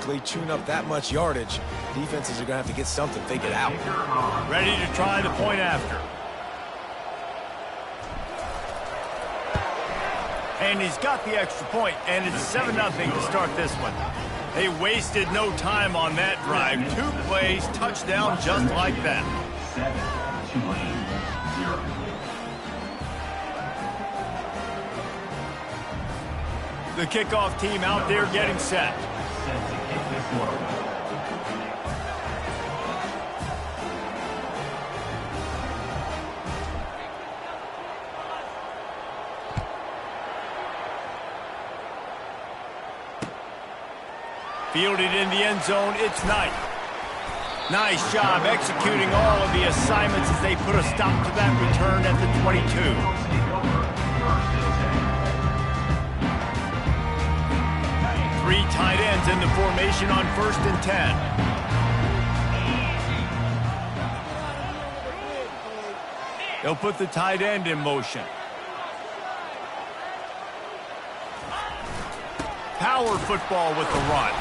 quickly, chewing up that much yardage. Defenses are going to have to get something figured out. Ready to try the point after. And he's got the extra point, and it's 7-0 to start this one. They wasted no time on that drive. 2 plays, touchdown just like that. 7-2. The kickoff team out there getting set. Fielded in the end zone, it's Knight. Nice job executing all of the assignments as they put a stop to that return at the 22. Three tight ends in the formation on 1st and 10. They'll put the tight end in motion. Power football with the run.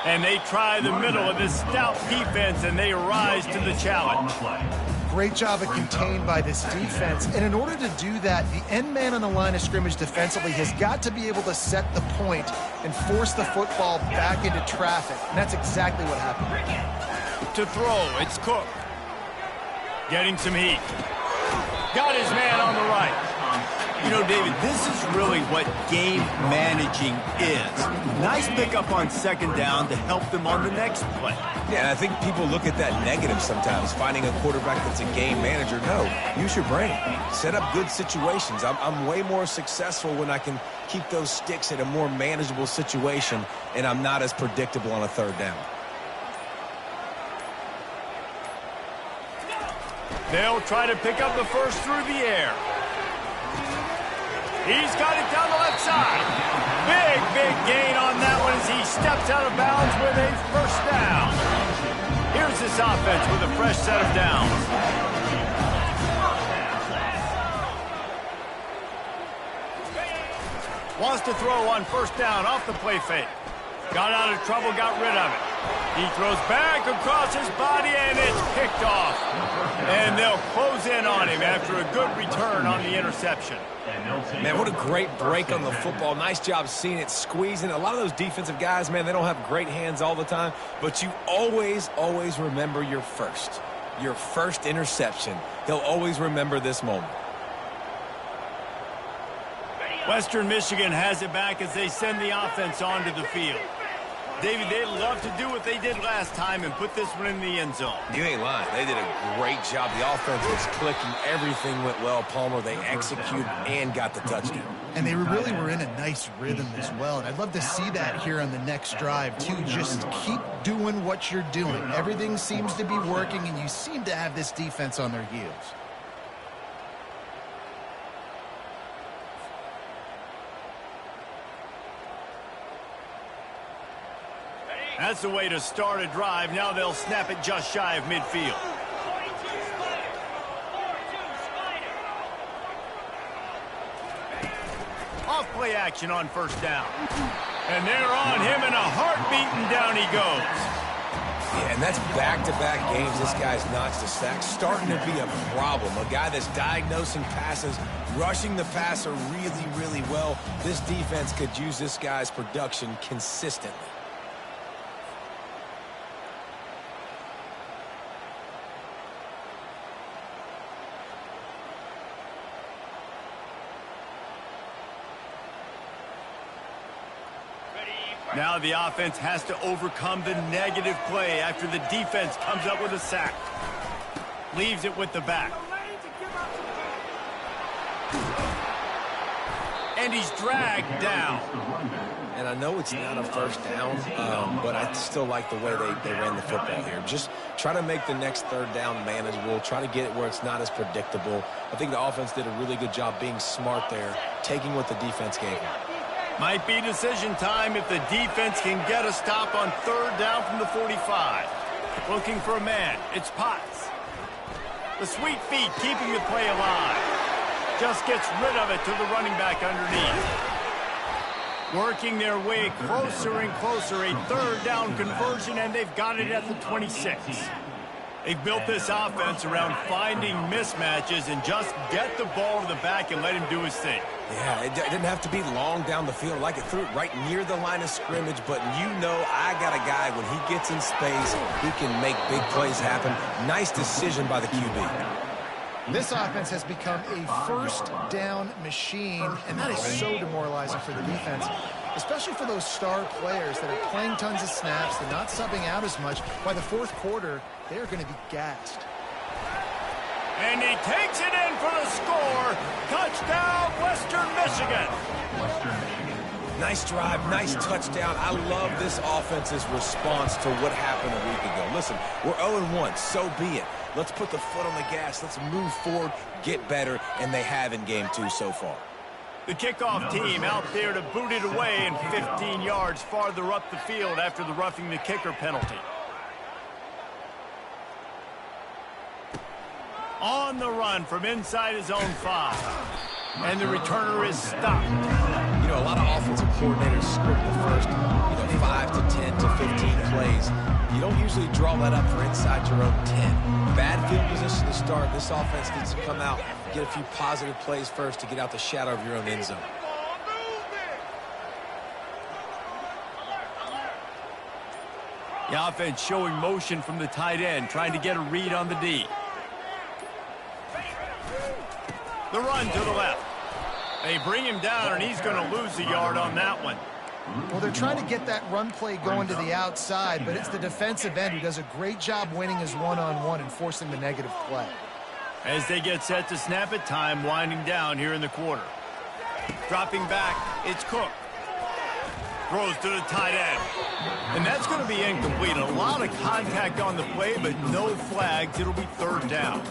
And they try the middle of this stout defense, and they rise to the challenge. Great job of contained by this defense. And in order to do that, the end man on the line of scrimmage defensively has got to be able to set the point and force the football back into traffic. And that's exactly what happened. To throw, it's Cook. Getting some heat. Got his man on the right. You know, David, this is really what game managing is. Nice pickup on 2nd down to help them on the next play. Yeah, and I think people look at that negative sometimes, finding a quarterback that's a game manager. No, use your brain. Set up good situations. I'm way more successful when I can keep those sticks at a more manageable situation, and I'm not as predictable on a 3rd down. They'll try to pick up the first through the air. He's got it down the left side. Big gain on that one as he steps out of bounds with a 1st down. Here's this offense with a fresh set of downs. Wants to throw on 1st down off the play fake. Got out of trouble, got rid of it. He throws back across his body, and it's picked off. And they'll close in on him after a good return on the interception. Man, what a great break on the football. Nice job seeing it, squeezing. A lot of those defensive guys, man, they don't have great hands all the time, but you always remember your first interception. He'll always remember this moment. Western Michigan has it back as they send the offense onto the field. David, they'd love to do what they did last time and put this one in the end zone. You ain't lying. They did a great job. The offense was clicking. Everything went well. Palmer, they executed and got the touchdown. And they really were in a nice rhythm as well. And I'd love to see that here on the next drive, too. Just keep doing what you're doing. Everything seems to be working, and you seem to have this defense on their heels. That's the way to start a drive. Now they'll snap it just shy of midfield. Off play action on 1st down. And they're on him in a heartbeat, and down he goes. Yeah, and that's back-to-back games. This guy's notched a sack. Starting to be a problem. A guy that's diagnosing passes, rushing the passer really well. This defense could use this guy's production consistently. Now the offense has to overcome the negative play after the defense comes up with a sack. Leaves it with the back. And he's dragged down. And I know it's not a 1st down, but I still like the way they ran the football here. Just try to make the next 3rd down manageable. Try to get it where it's not as predictable. I think the offense did a really good job being smart there, taking what the defense gave them. Might be decision time if the defense can get a stop on 3rd down from the 45. Looking for a man. It's Potts. The sweet feet keeping the play alive. Just gets rid of it to the running back underneath. Working their way closer and closer, a third down conversion, and they've got it at the 26. They've built this offense around finding mismatches and just get the ball to the back and let him do his thing. Yeah, it didn't have to be long down the field. Like it threw it right near the line of scrimmage, but you know I got a guy, when he gets in space, he can make big plays happen. Nice decision by the QB. This offense has become a first down machine, and that is so demoralizing for the defense, especially for those star players that are playing tons of snaps. They're not subbing out as much. By the fourth quarter, they are going to be gassed. And he takes it in for the score. Touchdown, Western Michigan. Nice drive, nice touchdown. I love this offense's response to what happened a week ago. Listen, we're 0-1, so be it. Let's put the foot on the gas. Let's move forward, get better, and they have in game 2 so far. The kickoff team out there to boot it away and 15 yards farther up the field after the roughing the kicker penalty. On the run from inside his own 5. And the returner is stopped. You know, a lot of offensive coordinators script the first, 5 to 10 to 15 plays. You don't usually draw that up for inside your own 10. Bad field position to start. This offense needs to come out, get a few positive plays first to get out the shadow of your own end zone. The offense showing motion from the tight end, trying to get a read on the D. The run to the left. They bring him down, and he's going to lose a yard on that one. Well, they're trying to get that run play going to the outside, but it's the defensive end who does a great job winning his one-on-one and forcing the negative play. As they get set to snap it, time winding down here in the quarter. Dropping back, it's Cook. Throws to the tight end. And that's going to be incomplete. A lot of contact on the play, but no flags. It'll be third down.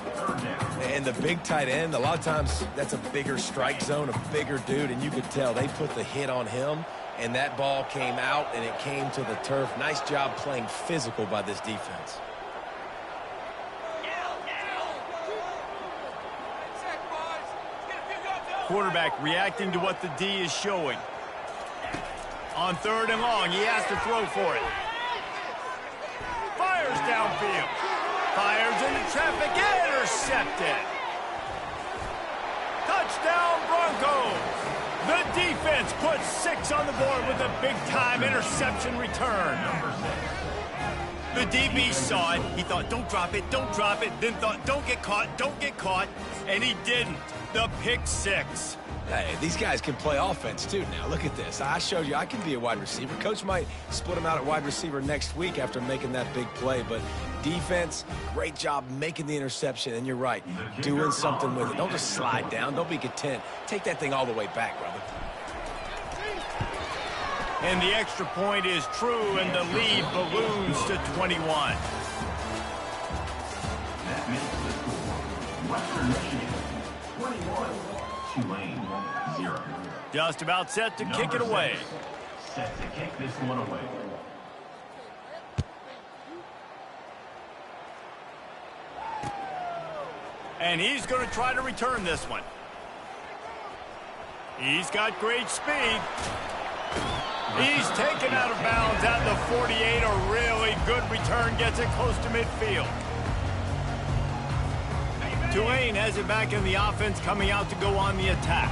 And the big tight end, a lot of times that's a bigger strike zone, a bigger dude, and you could tell they put the hit on him, and that ball came out, and it came to the turf. Nice job playing physical by this defense. Quarterback reacting to what the D is showing. On third and long, he has to throw for it. Fires downfield. Fires into traffic, intercepted. Touchdown, Broncos. The defense puts 6 on the board with a big-time interception return. The DB saw it. He thought, don't drop it, don't drop it. Then thought, don't get caught. And he didn't. The pick 6. Hey, these guys can play offense, too, now. Look at this. I showed you I can be a wide receiver. Coach might split him out at wide receiver next week after making that big play. But defense, great job making the interception. And you're right, doing something with it. Don't just slide down. Don't be content. Take that thing all the way back, brother. And the extra point is true, and the lead balloons to 21. That makes the score Western Michigan 21, Tulane 0. Just about set to kick it away. Set to kick this one away. And he's going to try to return this one. He's got great speed. He's taken out of bounds at the 48. A really good return, gets it close to midfield. Tulane has it back in the offense, coming out to go on the attack.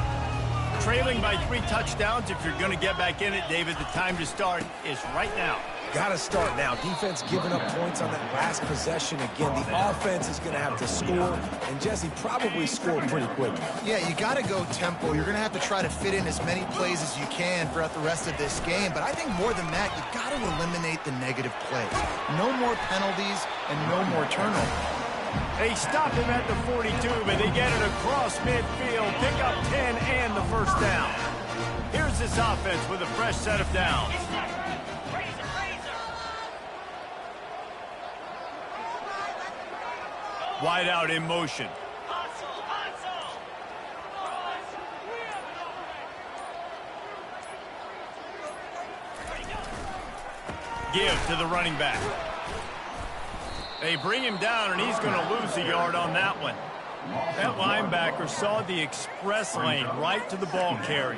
Trailing by 3 touchdowns. If you're going to get back in it, David, the time to start is right now. Got to start now. Defense giving up points on that last possession again. The offense is going to have to score, and Jesse probably score pretty quickly. Yeah, you got to go tempo. You're going to have to try to fit in as many plays as you can throughout the rest of this game. But I think more than that, you got to eliminate the negative plays. No more penalties and no more turnovers. They stop him at the 42, but they get it across midfield, pick up 10 and the first down. Here's this offense with a fresh set of downs. Wide out in motion. Give to the running back. They bring him down, and he's going to lose a yard on that one. That linebacker saw the express lane right to the ball carrier.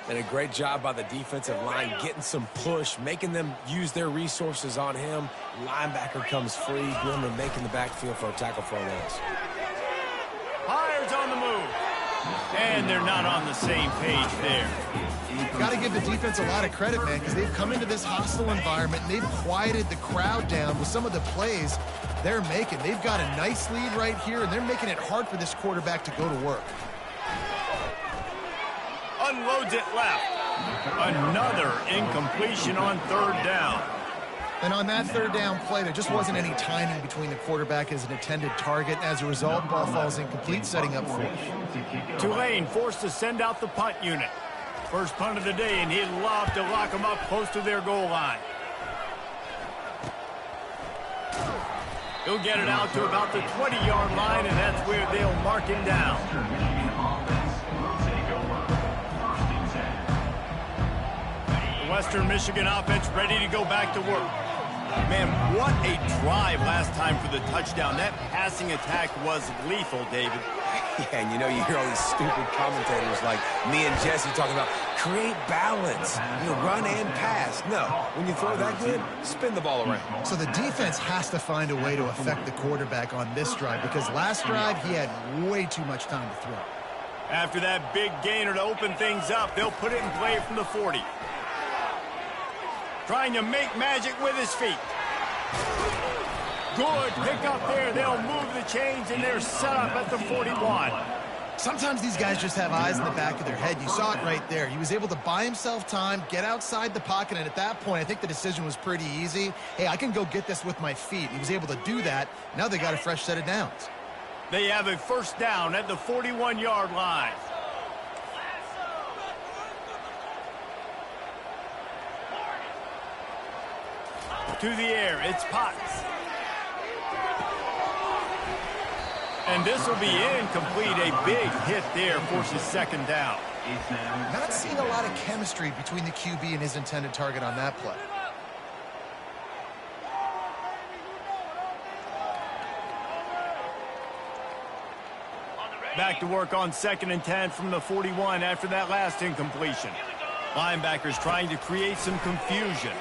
And a great job by the defensive line getting some push, making them use their resources on him. Linebacker comes free, Gilmer making the backfield for a tackle for a loss. Hires on the move. And they're not on the same page there. Got to give the defense a lot of credit, man, because they've come into this hostile environment and they've quieted the crowd down with some of the plays they're making. They've got a nice lead right here, and they're making it hard for this quarterback to go to work. Unloads it left. Another incompletion on third down. And on that third down play, there just wasn't any timing between the quarterback and his intended target. As a result, ball falls incomplete, setting up fourth. Tulane forced to send out the punt unit. First punt of the day, and he'd love to lock them up close to their goal line. He'll get it out to about the 20-yard line, and that's where they'll mark him down. The Western Michigan offense ready to go back to work. Man, what a drive last time for the touchdown. That passing attack was lethal, David. Yeah, and you know, you hear all these stupid commentators like me and Jesse talking about create balance, run and pass. No, when you throw that good, spin the ball around. So the defense has to find a way to affect the quarterback on this drive, because last drive he had way too much time to throw. After that big gainer to open things up, they'll put it in play from the 40. Trying to make magic with his feet. Good pick up there. They'll move the chains, and they're set up at the 41. Sometimes these guys just have eyes in the back of their head. You saw it right there. He was able to buy himself time, get outside the pocket, and at that point, I think the decision was pretty easy. Hey, I can go get this with my feet. He was able to do that. Now they got a fresh set of downs. They have a first down at the 41-yard line. To the air, it's Potts. And this will be incomplete. A big hit there forces second down. Not seeing a lot of chemistry between the QB and his intended target on that play. Back to work on 2nd and 10 from the 41 after that last incompletion. Linebackers trying to create some confusion.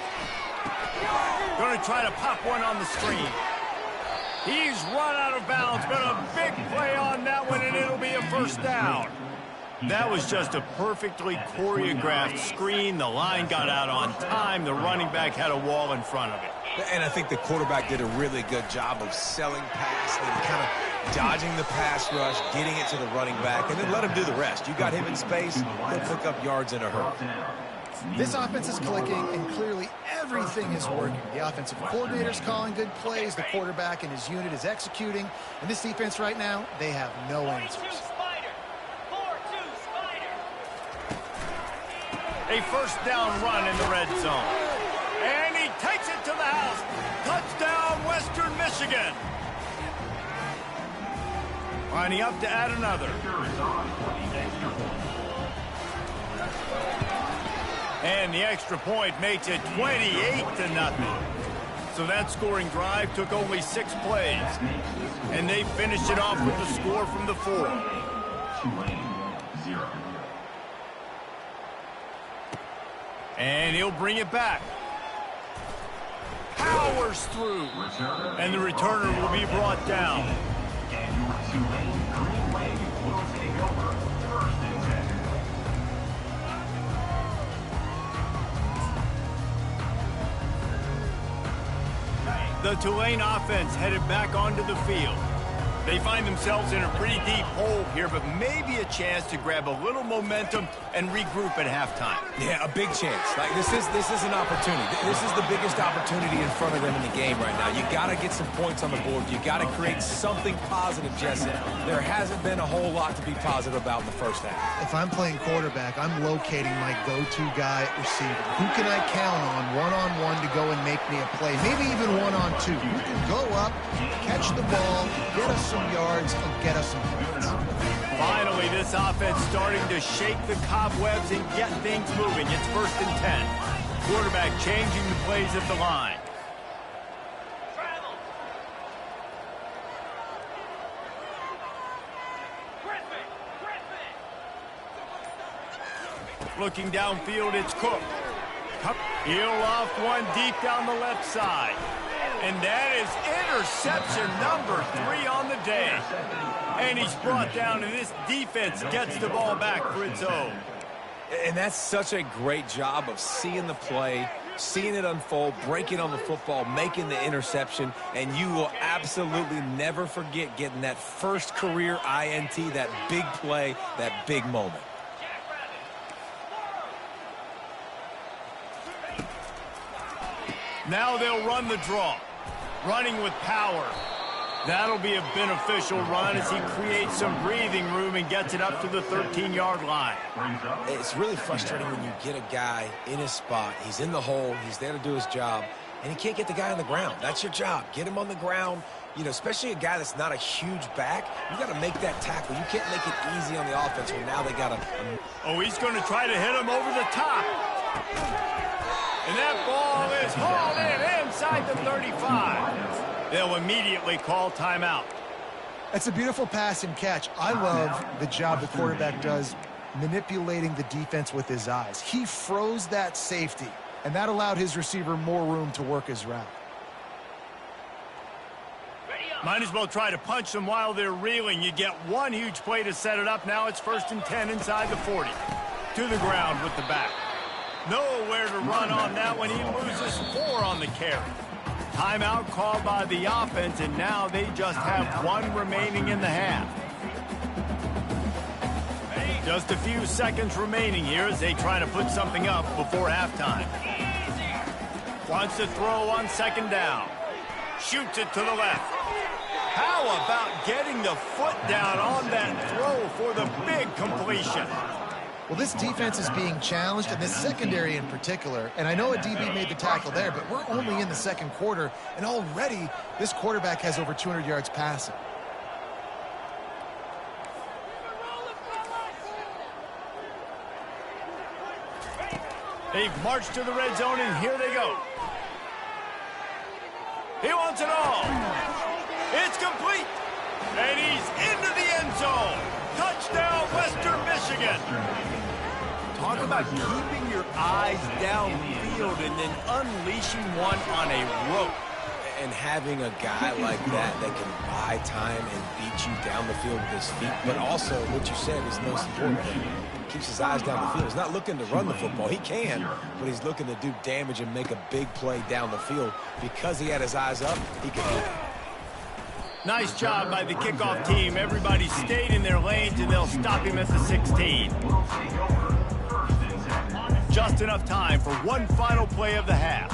Going to try to pop one on the screen. He's run out of bounds, but a big play on that one, and it'll be a first down. That was just a perfectly choreographed screen. The line got out on time. The running back had a wall in front of it. And I think the quarterback did a really good job of selling past and kind of dodging the pass rush, getting it to the running back, and then let him do the rest. You got him in space, he'll pick up yards in a hurry. This offense is clicking, and clearly everything is working. The offensive coordinator's calling good plays. The quarterback and his unit is executing. And this defense right now, they have no answers. A first down run in the red zone. And he takes it to the house. Touchdown, Western Michigan. Lining up to add another. And the extra point makes it 28-0. So that scoring drive took only 6 plays. And they finished it off with the score from the 4. And he'll bring it back. Powers through. And the returner will be brought down. The Tulane offense headed back onto the field. They find themselves in a pretty deep hole here, but maybe a chance to grab a little momentum and regroup at halftime. Yeah, a big chance. Like this is an opportunity. This is the biggest opportunity in front of them in the game right now. You got to get some points on the board. You got to create something positive, Jesse. There hasn't been a whole lot to be positive about in the first half. If I'm playing quarterback, I'm locating my go-to guy at receiver. Who can I count on one-on-one to go and make me a play? Maybe even one-on-two. Who can go up, catch the ball, get us some yards, and get us some points. Finally, this offense starting to shake the cobwebs and get things moving. It's 1st and 10. Quarterback changing the plays at the line. Looking downfield, it's Cook. He'll off one deep down the left side. And that is interception number 3 on the day. And he's brought down, and this defense gets the ball back for its own. And that's such a great job of seeing the play, seeing it unfold, breaking on the football, making the interception, and you will absolutely never forget getting that first career INT, that big play, that big moment. Now they'll run the draw. Running with power. That'll be a beneficial run as he creates some breathing room and gets it up to the 13-yard line. It's really frustrating when you get a guy in his spot. He's in the hole. He's there to do his job, and he can't get the guy on the ground. That's your job. Get him on the ground. You know, especially a guy that's not a huge back, you got to make that tackle. You can't make it easy on the offense when now they got to... Oh, he's going to try to hit him over the top. And that ball is hauled in inside the 35. They'll immediately call timeout. That's a beautiful pass and catch. I love the job the quarterback does manipulating the defense with his eyes. He froze that safety, and that allowed his receiver more room to work his route. Might as well try to punch them while they're reeling. You get one huge play to set it up. Now it's 1st and 10 inside the 40. To the ground with the back. Nowhere to run on that one. He loses 4 on the carry. Timeout called by the offense, and now they just have 1 remaining in the half. Just a few seconds remaining here as they try to put something up before halftime. Wants to throw on 2nd down. Shoots it to the left. How about getting the foot down on that throw for the big completion? Well, this defense is being challenged, and this secondary in particular. And I know a DB made the tackle there, but we're only in the 2nd quarter, and already this quarterback has over 200 yards passing. They've marched to the red zone, and here they go. He wants it all. It's complete. And he's into the end zone. Touchdown, Western Michigan. Talk about keeping your eyes downfield and then unleashing one on a rope. And having a guy like that can buy time and beat you down the field with his feet, but also what you said is the most important thing. Keeps his eyes down the field. He's not looking to run the football. He can, but he's looking to do damage and make a big play down the field. Because he had his eyes up, he could do it. Nice job by the kickoff team. Everybody stayed in their lanes, and they'll stop him at the 16. Just enough time for one final play of the half.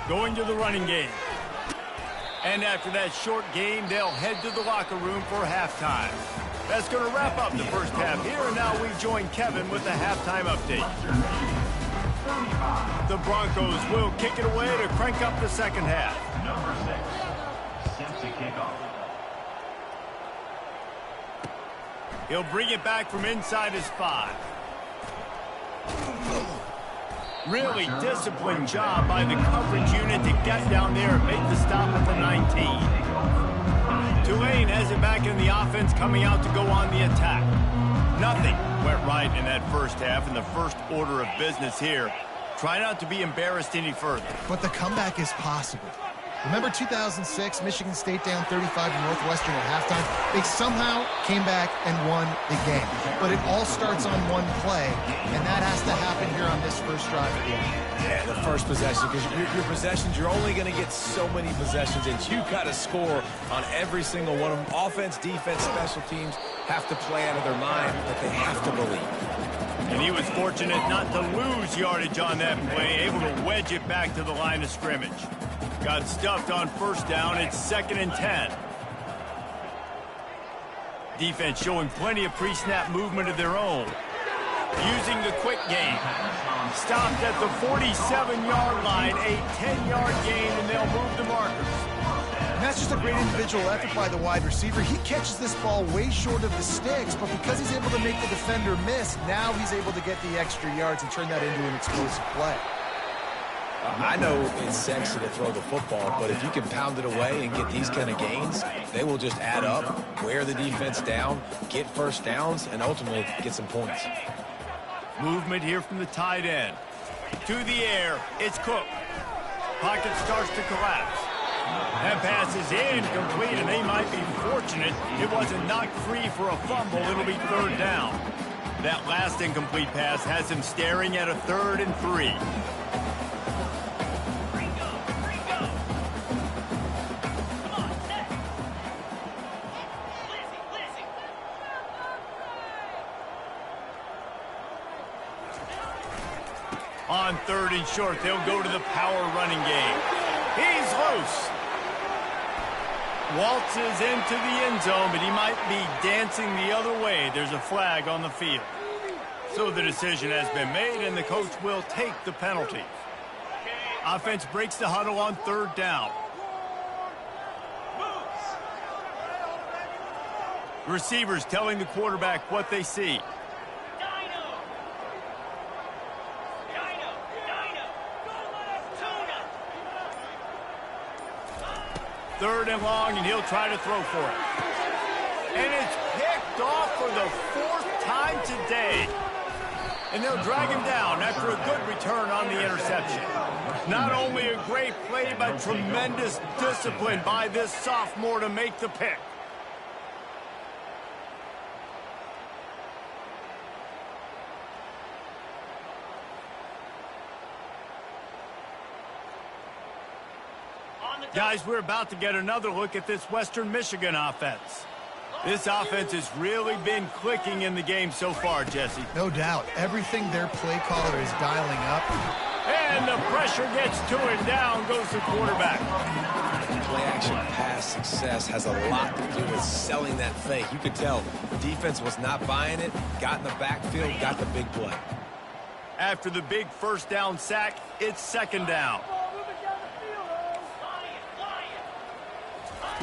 Going to the running game. And after that short game, they'll head to the locker room for halftime. That's going to wrap up the first half here, and now we join Kevin with the halftime update. The Broncos will kick it away to crank up the second half. Number 6, set to kick off. He'll bring it back from inside his 5. Really disciplined job by the coverage unit to get down there and make the stop at the 19. Tulane has it back in the offense, coming out to go on the attack. Nothing went right in that first half, and the first order of business here. Try not to be embarrassed any further. But the comeback is possible. Remember 2006, Michigan State down 35 to Northwestern at halftime? They somehow came back and won the game. But it all starts on one play, and that has to happen here on this first drive of the game. Yeah, the first possession, because your possessions, you're only going to get so many possessions, and you got to score on every single one of them. Offense, defense, special teams have to play out of their mind, but they have to believe. And he was fortunate not to lose yardage on that play, able to wedge it back to the line of scrimmage. Got stuffed on first down. It's 2nd and 10. Defense showing plenty of pre-snap movement of their own. Using the quick game. Stopped at the 47-yard line. A 10-yard gain, and they'll move the markers. And that's just a great individual effort by the wide receiver. He catches this ball way short of the sticks, but because he's able to make the defender miss, now he's able to get the extra yards and turn that into an explosive play. I know it's sexy to throw the football, but if you can pound it away and get these kind of gains, they will just add up, wear the defense down, get first downs, and ultimately get some points. Movement here from the tight end. To the air, it's Cook. Pocket starts to collapse. That pass is incomplete, and they might be fortunate it wasn't knocked free for a fumble. It'll be third down. That last incomplete pass has him staring at a 3rd and 3. On 3rd and short, they'll go to the power running game. He's loose. Waltzes into the end zone, but he might be dancing the other way. There's a flag on the field. So the decision has been made, and the coach will take the penalty. Offense breaks the huddle on 3rd down. Receivers telling the quarterback what they see. 3rd and long, and he'll try to throw for it. And it's picked off for the 4th time today. And they'll drag him down after a good return on the interception. Not only a great play, but tremendous discipline by this sophomore to make the pick. Guys, we're about to get another look at this Western Michigan offense. This offense has really been clicking in the game so far, Jesse. No doubt. Everything their play caller is dialing up. And the pressure gets to him. Down goes the quarterback. Play-action pass success has a lot to do with selling that fake. You could tell the defense was not buying it, got in the backfield, got the big play. After the big 1st down sack, it's 2nd down.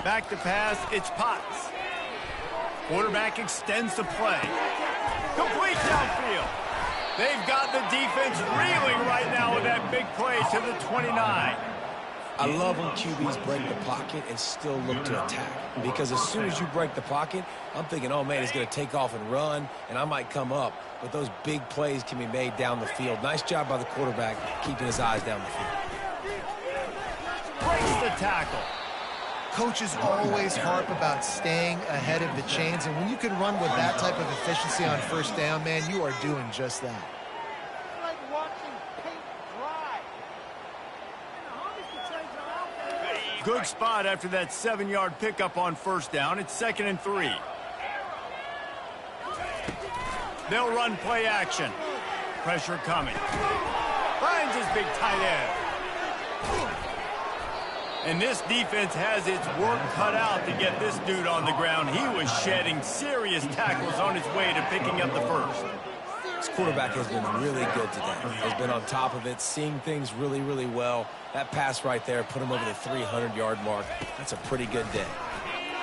Back to pass, it's Potts. Quarterback extends the play. Complete downfield. They've got the defense reeling right now with that big play to the 29. I love when QBs break the pocket and still look to attack. Because as soon as you break the pocket, I'm thinking, oh, man, he's going to take off and run, and I might come up. But those big plays can be made down the field. Nice job by the quarterback keeping his eyes down the field. Breaks the tackle. Coaches always harp about staying ahead of the chains, and when you can run with that type of efficiency on 1st down, man, you are doing just that. Good spot after that 7-yard pickup on 1st down. It's 2nd and 3. They'll run play action. Pressure coming. Finds his big tight end. And this defense has its work cut out to get this dude on the ground. He was shedding serious tackles on his way to picking up the 1st. This quarterback has been really good today. Has been on top of it, seeing things really, really well. That pass right there put him over the 300-yard mark. That's a pretty good day.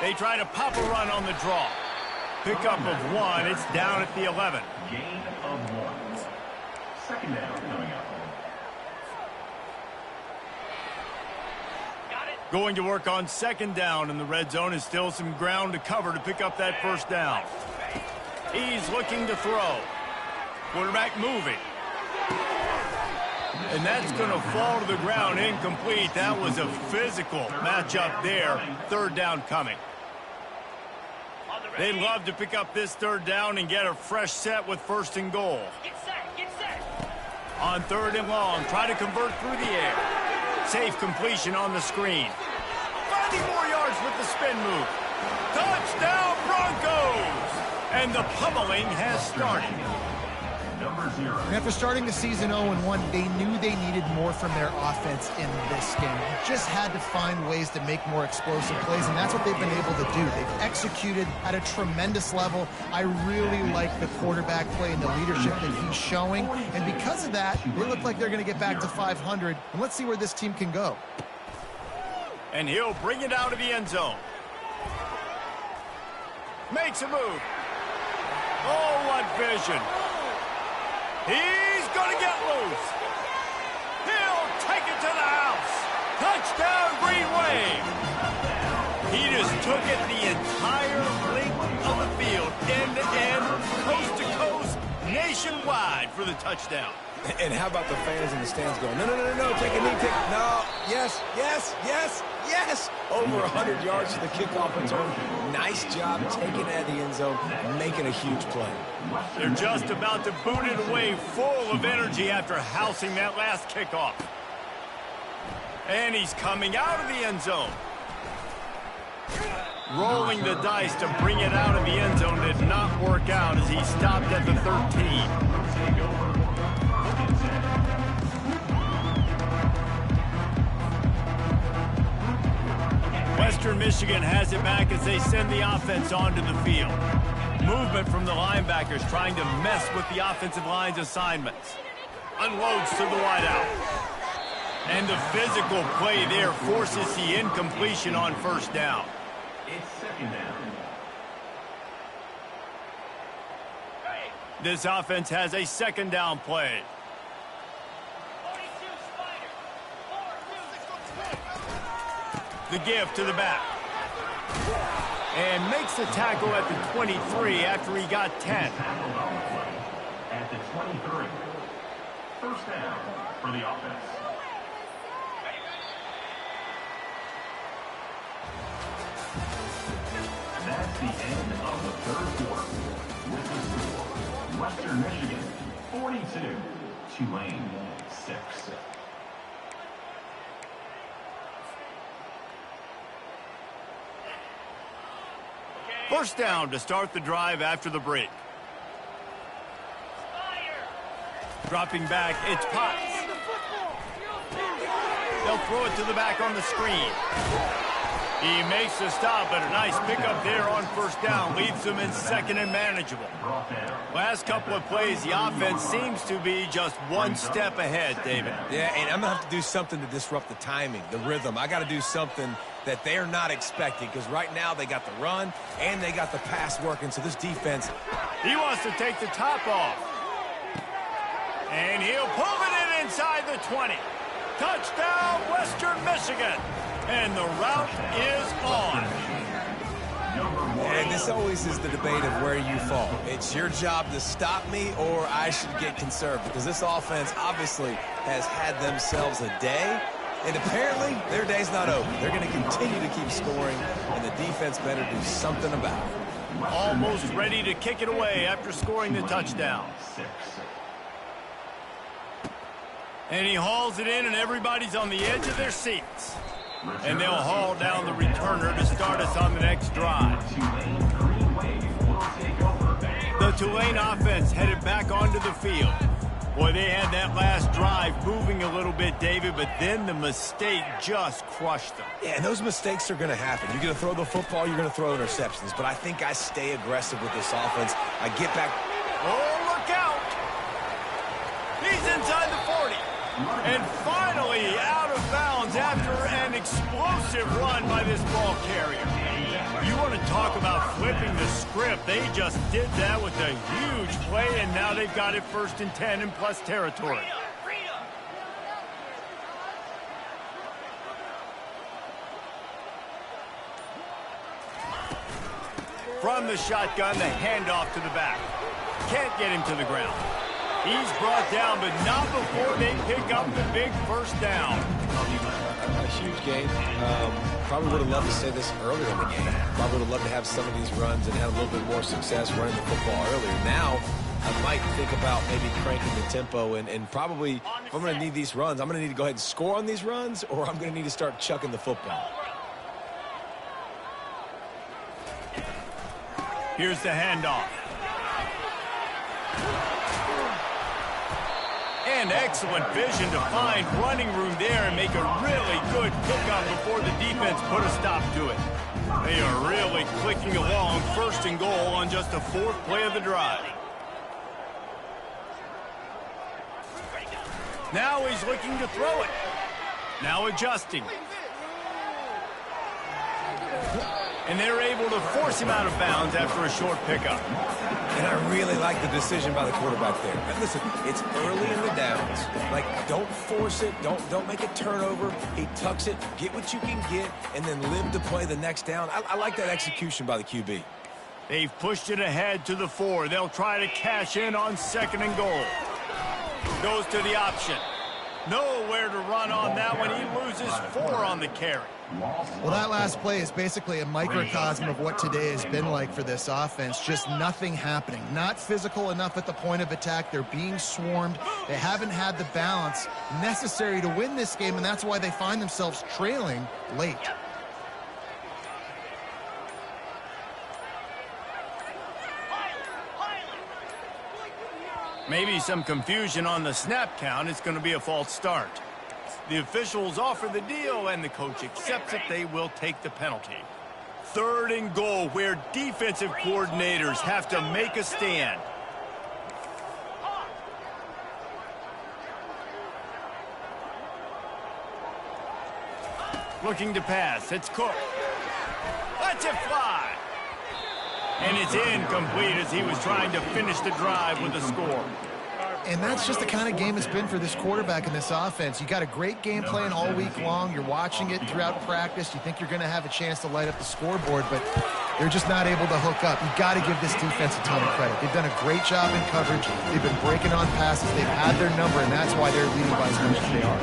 They try to pop a run on the draw. Pickup of 1. It's down at the 11. Gain of 1. 2nd down coming up. Going to work on 2nd down, and the red zone is still some ground to cover to pick up that 1st down. He's looking to throw. Quarterback moving. And that's going to fall to the ground incomplete. That was a physical matchup there. 3rd down coming. They'd love to pick up this 3rd down and get a fresh set with 1st and goal. Get set. On 3rd and long, try to convert through the air. Safe completion on the screen. Finding more yards with the spin move. Touchdown Broncos! And the pummeling has started. Number 0. And after starting the season 0-1, they knew they needed more from their offense in this game. They just had to find ways to make more explosive plays, and that's what they've been able to do. They've executed at a tremendous level. I really like the quarterback play and the leadership that he's showing, and because of that, they look like they're going to get back to 500, and let's see where this team can go. And he'll bring it out of the end zone. Makes a move. Oh, what vision. He's going to get loose. He'll take it took it the entire length of the field, end to end, coast to coast, nationwide for the touchdown. And how about the fans in the stands going, no, no, no, no, take a knee, no, yes, yes, yes, yes. Over 100 yards to the kickoff return. Nice job taking it out of the end zone, making a huge play. They're just about to boot it away, full of energy after housing that last kickoff. And he's coming out of the end zone. Rolling the dice to bring it out of the end zone did not work out as he stopped at the 13. Western Michigan has it back as they send the offense onto the field. Movement from the linebackers trying to mess with the offensive line's assignments. Unloads to the wideout. And the physical play there forces the incompletion on first down. It's second down. This offense has a second down play. The give to the back. And makes the tackle at the 23 after he got 10. At the 23. First down for the offense. That's the end of the third quarter. With the score, Western Michigan 42, Tulane 6. First down to start the drive after the break. Dropping back, it's Potts. They'll throw it to the back on the screen. He makes the stop, but a nice pickup there on first down. Leads them in second and manageable. Last couple of plays, the offense seems to be just one step ahead, David. Yeah, and I'm going to have to do something to disrupt the timing, the rhythm. I got to do something that they're not expecting, because right now they got the run and they got the pass working, so this defense... He wants to take the top off. And he'll pull it in inside the 20. Touchdown, Western Michigan. And the route is on. And this always is the debate of where you fall. It's your job to stop me, or I should get conserved, because this offense obviously has had themselves a day, and apparently their day's not over. They're going to continue to keep scoring, and the defense better do something about it. Almost ready to kick it away after scoring the touchdown. And he hauls it in, and everybody's on the edge of their seats. And they'll haul down the returner to start us on the next drive. The Tulane offense headed back onto the field. Boy, they had that last drive moving a little bit, David, but then the mistake just crushed them. Yeah, and those mistakes are going to happen. You're going to throw the football, you're going to throw interceptions. But I think I stay aggressive with this offense. I get back. Oh, look out! He's inside the 40. And finally out of bounds after an explosive run by this ball carrier. You want to talk about flipping the script. They just did that with a huge play, and now they've got it first and 10 in plus territory. From the shotgun, the handoff to the back. Can't get him to the ground. He's brought down, but not before they pick up the big first down. A huge game. Probably would have loved to say this earlier in the game. Probably would have loved to have some of these runs and have a little bit more success running the football earlier. Now, I might think about maybe cranking the tempo and probably, if I'm going to need these runs, I'm going to need to go ahead and score on these runs, or I'm going to need to start chucking the football. Here's the handoff. And excellent vision to find running room there and make a really good pickup before the defense put a stop to it. They are really clicking along, first and goal on just the fourth play of the drive. Now he's looking to throw it. Now adjusting. And they're able to force him out of bounds after a short pickup. And I really like the decision by the quarterback there. And listen, it's early in the downs. Like, don't force it. Don't make a turnover. He tucks it, get what you can get, and then live to play the next down. I like that execution by the QB. They've pushed it ahead to the 4. They'll try to cash in on 2nd and goal. Goes to the option. Nowhere to run on that one. He loses 4 on the carry. Well, that last play is basically a microcosm of what today has been like for this offense. Just nothing happening. Not physical enough at the point of attack. They're being swarmed. They haven't had the balance necessary to win this game, and that's why they find themselves trailing late. Maybe some confusion on the snap count. It's going to be a false start. The officials offer the deal, and the coach accepts it. They will take the penalty. 3rd and goal, where defensive coordinators have to make a stand. Looking to pass. It's Cook. Lets it fly. And it's incomplete as he was trying to finish the drive with a score. And that's just the kind of game it's been for this quarterback in this offense. You got a great game plan all week long. You're watching it throughout practice. You think you're going to have a chance to light up the scoreboard, but they're just not able to hook up. You've got to give this defense a ton of credit. They've done a great job in coverage. They've been breaking on passes. They've had their number, and that's why they're leading by as much as they are.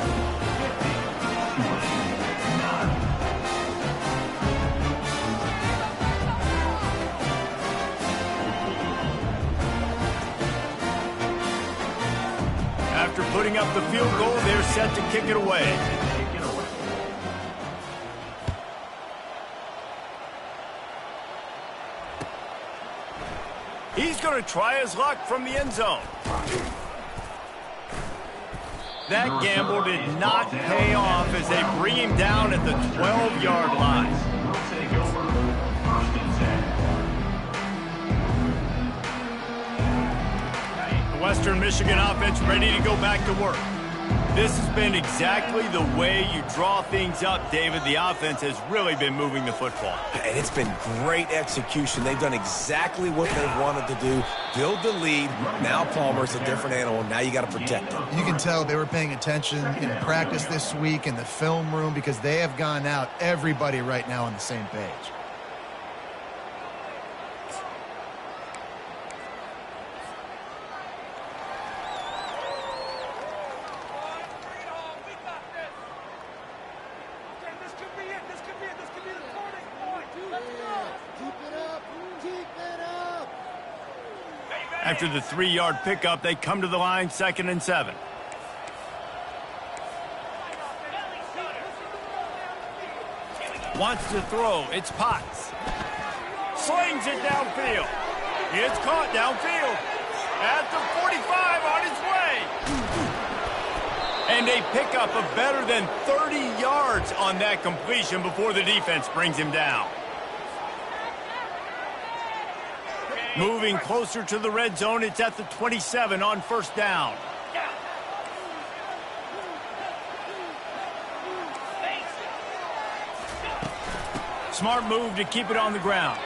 After putting up the field goal, they're set to kick it away. He's going to try his luck from the end zone. That gamble did not pay off as they bring him down at the 12-yard line. Western Michigan offense ready to go back to work. This has been exactly the way you draw things up, David. The offense has really been moving the football. And it's been great execution. They've done exactly what they've wanted to do. Build the lead. Now Palmer's a different animal. Now you got to protect him. You can tell they were paying attention in practice this week in the film room because they have gone out, everybody right now on the same page. After the 3-yard pickup, they come to the line, 2nd and 7. Wants to throw. It's Potts. Slings it downfield. It's caught downfield. At the 45 on his way. And a pickup of better than 30 yards on that completion before the defense brings him down. Moving closer to the red zone, it's at the 27 on 1st down. Smart move to keep it on the ground.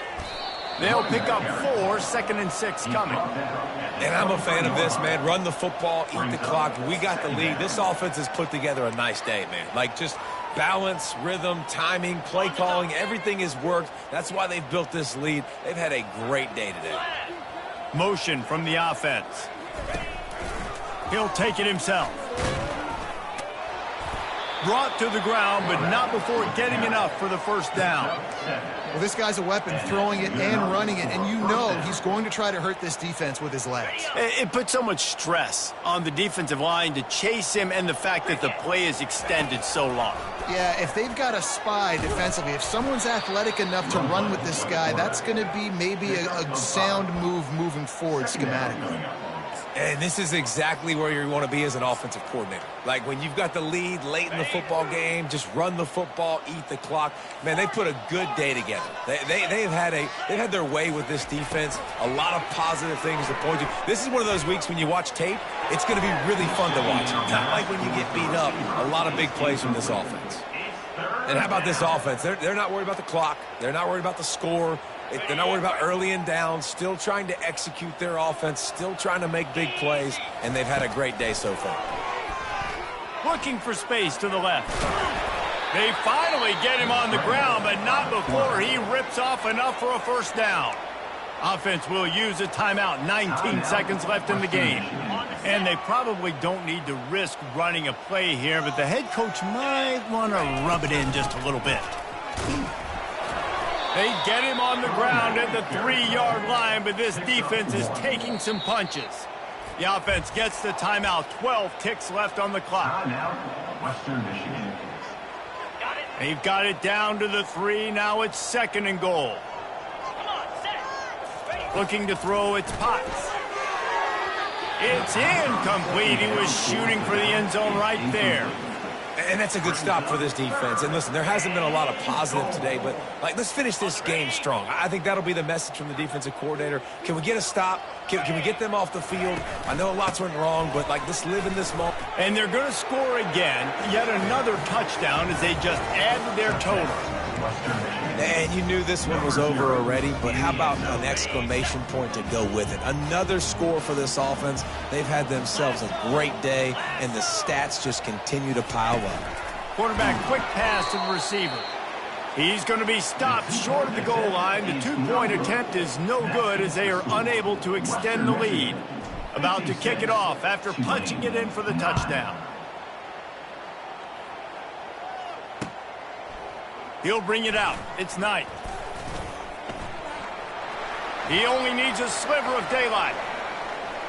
They'll pick up 4, 2nd and 6 coming. And I'm a fan of this, man. Run the football, eat the clock. We got the lead. This offense has put together a nice day, man. Like, just balance, rhythm, timing, play calling, everything has worked. That's why they've built this lead. They've had a great day today. Motion from the offense. He'll take it himself. Brought to the ground, but not before getting enough for the 1st down. Well, this guy's a weapon, throwing it and running it, and you know he's going to try to hurt this defense with his legs. It puts so much stress on the defensive line to chase him and the fact that the play is extended so long. Yeah, if they've got a spy defensively, if someone's athletic enough to run with this guy, that's going to be maybe a sound move moving forward schematically. And this is exactly where you want to be as an offensive coordinator. Like, when you've got the lead late in the football game, just run the football, eat the clock. Man, they put a good day together. They've had their way with this defense. A lot of positive things to point to. This is one of those weeks when you watch tape, it's going to be really fun to watch. Not like when you get beat up. A lot of big plays from this offense. And how about this offense? They're not worried about the clock. They're not worried about the score. They're not worried about early and down. Still trying to execute their offense. Still trying to make big plays. And they've had a great day so far. Looking for space to the left. They finally get him on the ground, but not before he rips off enough for a first down. Offense will use a timeout. 19 seconds left in the game. And they probably don't need to risk running a play here, but the head coach might want to rub it in just a little bit. They get him on the ground at the 3-yard line, but this defense is taking some punches. The offense gets the timeout. 12 ticks left on the clock. Western Michigan. They've got it down to the 3. Now it's 2nd and goal. Looking to throw, it's Potts. It's incomplete. He was shooting for the end zone right there. And that's a good stop for this defense. And listen, there hasn't been a lot of positive today, but let's finish this game strong. I think that'll be the message from the defensive coordinator. Can we get a stop? Can we get them off the field? I know lots went wrong, but let's live in this moment. And they're going to score again. Yet another touchdown as they just add to their total. And you knew this one was over already, but how about an exclamation point to go with it? Another score for this offense. They've had themselves a great day, and the stats just continue to pile up. Quarterback quick pass to the receiver. He's going to be stopped short of the goal line. The 2-point attempt is no good as they are unable to extend the lead. About to kick it off after punching it in for the touchdown. He'll bring it out. It's Knight. He only needs a sliver of daylight.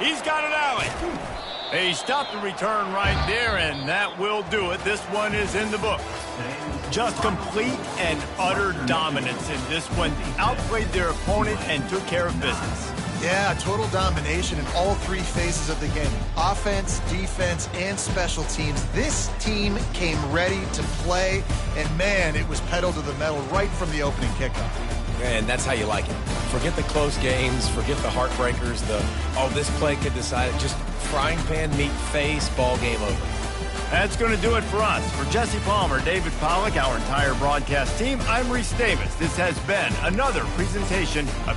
He's got it out. He stopped the return right there, and that will do it. This one is in the book. Just complete and utter dominance in this one. Outplayed their opponent and took care of business. Yeah, total domination in all 3 phases of the game. Offense, defense, and special teams. This team came ready to play, and man, it was pedal to the metal right from the opening kickoff. And that's how you like it. Forget the close games, forget the heartbreakers, this play could decide it. Just frying pan meet face, ball game over. That's going to do it for us. For Jesse Palmer, David Pollack, our entire broadcast team, I'm Reese Davis. This has been another presentation of